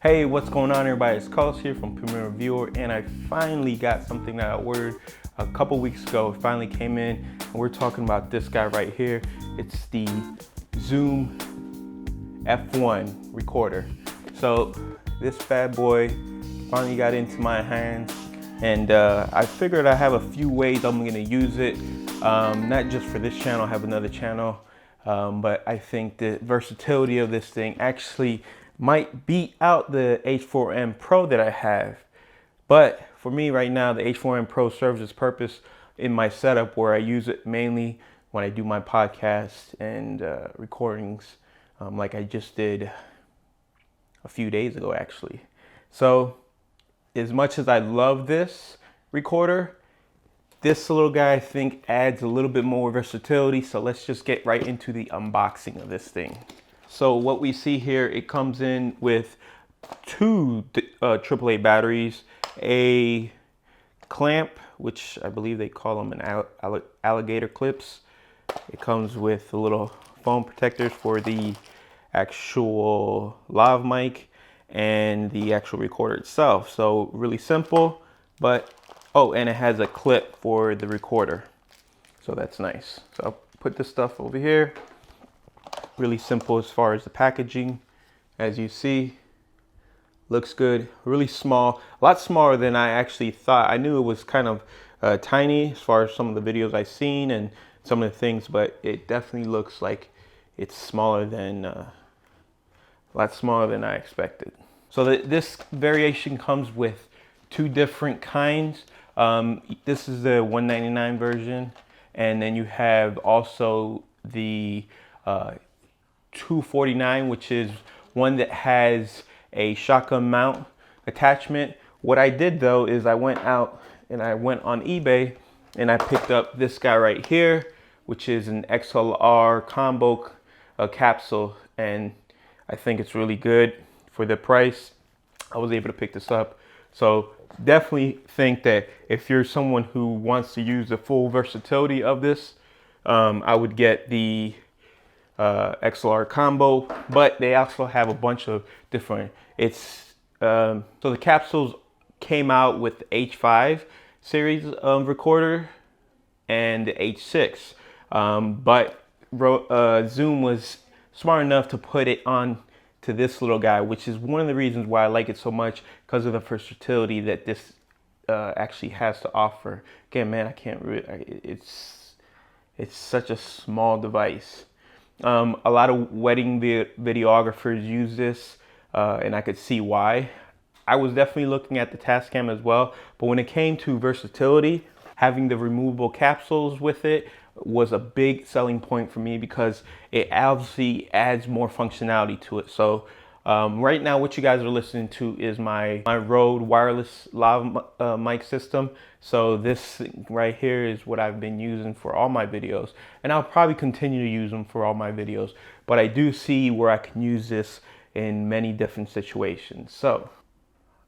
Hey, what's going on everybody? It's Carlos here from PremierReviewer, and I finally got something that I ordered a couple weeks ago. It finally came in, and we're talking about this guy right here. It's the Zoom F1 recorder. So this bad boy finally got into my hands, and I figured I have a few ways I'm gonna use it. Not just for this channel, I have another channel, but I think the versatility of this thing actually might beat out the H4n Pro that I have. But for me right now, the H4n Pro serves its purpose in my setup where I use it mainly when I do my podcasts and recordings, like I just did a few days ago actually. So as much as I love this recorder, this little guy I think adds a little bit more versatility. So let's just get right into the unboxing of this thing. So what we see here, it comes in with two AAA batteries, a clamp, which I believe they call them an alligator clips. It comes with the little foam protectors for the actual lav mic and the actual recorder itself. So really simple, but oh, and it has a clip for the recorder. So that's nice. So I'll put this stuff over here. Really simple as far as the packaging. As you see, looks good. Really small, a lot smaller than I actually thought. I knew it was kind of tiny as far as some of the videos I've seen and some of the things, but it definitely looks like it's smaller than, a lot smaller than I expected. So this variation comes with two different kinds. This is the $199 version, and then you have also the $249, which is one that has a shotgun mount attachment. What I did though is I went out and I went on eBay and I picked up this guy right here, which is an XLR combo capsule, and I think it's really good for the price. I was able to pick this up. So definitely think that if you're someone who wants to use the full versatility of this, I would get the XLR combo, but they also have a bunch of different, so the capsules came out with the H5 series recorder and the H6, but Zoom was smart enough to put it on to this little guy, which is one of the reasons why I like it so much, because of the versatility that this actually has to offer. Again, man, I can't really, it's such a small device. A lot of wedding videographers use this, and I could see why. I was definitely looking at the Tascam as well, but when it came to versatility, having the removable capsules with it was a big selling point for me, because it obviously adds more functionality to it. So right now what you guys are listening to is my Rode wireless lav mic system. So this right here is what I've been using for all my videos, and I'll probably continue to use them for all my videos, but I do see where I can use this in many different situations. So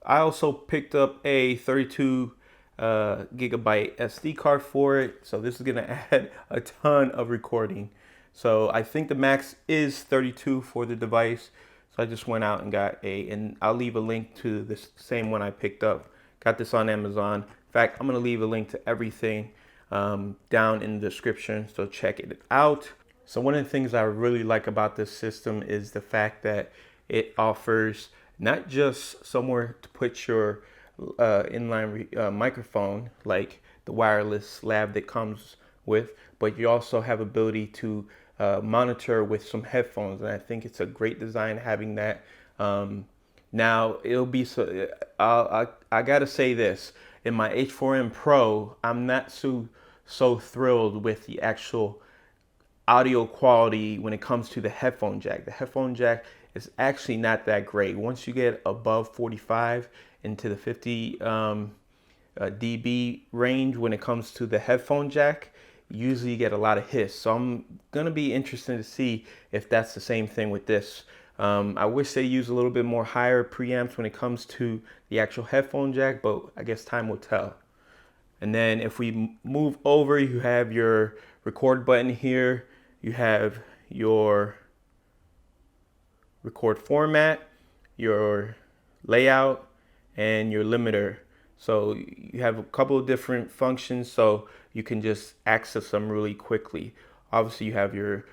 I also picked up a 32 gigabyte SD card for it. So this is gonna add a ton of recording. So I think the max is 32 for the device. So I just went out and got and I'll leave a link to this same one I picked up. Got this on Amazon. In fact, I'm gonna leave a link to everything down in the description, so check it out. So one of the things I really like about this system is the fact that it offers not just somewhere to put your inline microphone like the wireless lav that comes with, but you also have ability to monitor with some headphones, and I think it's a great design having that. Now it'll be so I gotta say this, in my H4n Pro, I'm not so thrilled with the actual audio quality when it comes to the headphone jack. The headphone jack is actually not that great. Once you get above 45 into the 50 dB range when it comes to the headphone jack, usually you get a lot of hiss. So I'm gonna be interested to see if that's the same thing with this. I wish they use a little bit more higher preamps when it comes to the actual headphone jack, but I guess time will tell. And then if we move over, you have your record button here. You have your record format, your layout and your limiter. So you have a couple of different functions, so you can just access them really quickly. Obviously you have your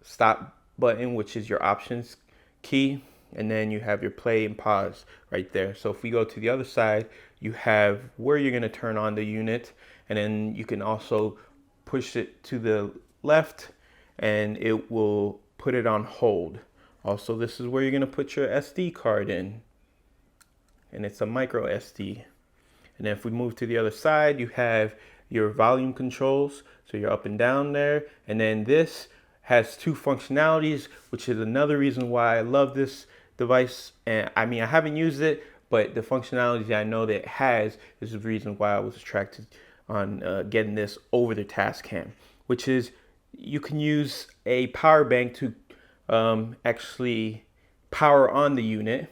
stop button, which is your options key, and then you have your play and pause right there. So if we go to the other side, you have where you're going to turn on the unit, and then you can also push it to the left and it will put it on hold. Also, this is where you're going to put your SD card in, and it's a micro SD. And then if we move to the other side, you have your volume controls, so you're up and down there. And then this has two functionalities, which is another reason why I love this device. And I mean, I haven't used it, but the functionality I know that it has is the reason why I was attracted on getting this over the Tascam, which is you can use a power bank to actually power on the unit,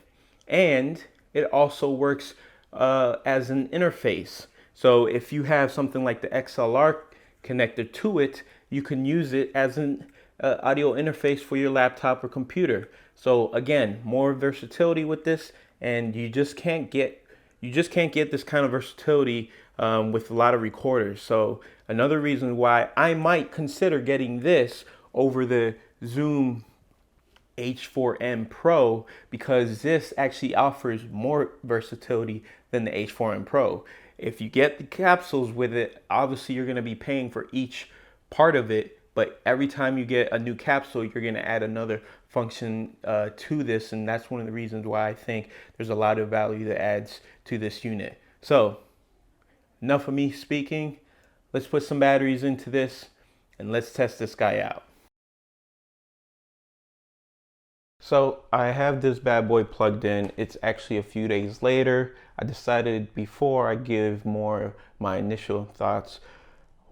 and it also works as an interface. So if you have something like the XLR connector to it, you can use it as an audio interface for your laptop or computer. So again, more versatility with this, and you just can't get this kind of versatility with a lot of recorders. So another reason why I might consider getting this over the Zoom H4n Pro, because this actually offers more versatility than the H4n Pro. If you get the capsules with it, obviously you're going to be paying for each part of it, but every time you get a new capsule, you're going to add another function to this, and that's one of the reasons why I think there's a lot of value that adds to this unit. So enough of me speaking. Let's put some batteries into this and let's test this guy out. So I have this bad boy plugged in. It's actually a few days later. I decided before I give more my initial thoughts,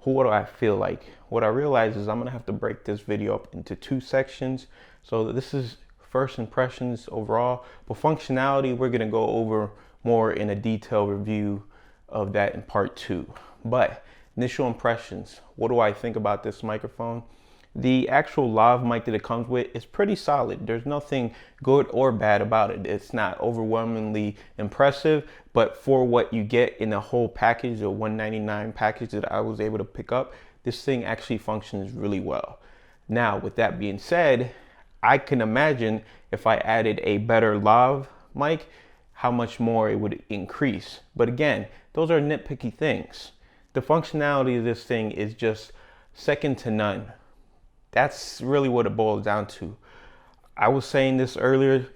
what do I feel like? What I realize is I'm gonna have to break this video up into two sections. So this is first impressions overall, but functionality we're gonna go over more in a detailed review of that in part 2. But initial impressions, what do I think about this microphone? The actual lav mic that it comes with is pretty solid. There's nothing good or bad about it. It's not overwhelmingly impressive, but for what you get in a whole package, a $199 package that I was able to pick up, this thing actually functions really well. Now, with that being said, I can imagine if I added a better lav mic, how much more it would increase. But again, those are nitpicky things. The functionality of this thing is just second to none. That's really what it boils down to. I was saying this earlier,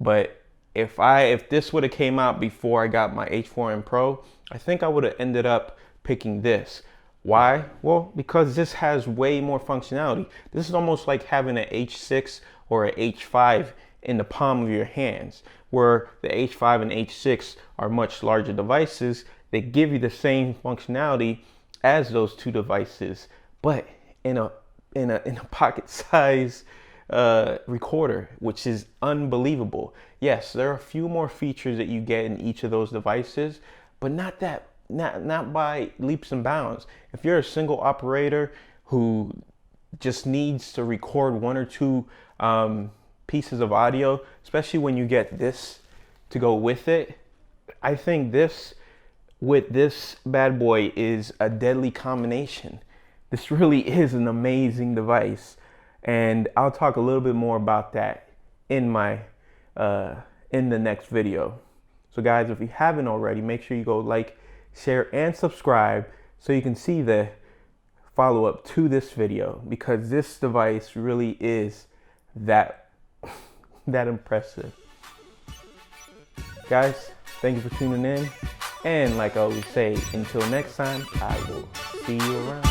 but if this would have came out before I got my H4n Pro, I think I would have ended up picking this. Why? Well, because this has way more functionality. This is almost like having an H6 or an H5 in the palm of your hands, where the H5 and H6 are much larger devices. They give you the same functionality as those two devices, but in a pocket size recorder, which is unbelievable. Yes, there are a few more features that you get in each of those devices, but not by leaps and bounds. If you're a single operator who just needs to record one or two pieces of audio, especially when you get this to go with it, I think this with this bad boy is a deadly combination. This really is an amazing device, and I'll talk a little bit more about that in my in the next video. So guys, if you haven't already, make sure you go like, share, and subscribe so you can see the follow-up to this video, because this device really is that impressive. Guys, thank you for tuning in, and like I always say, until next time, I will see you around.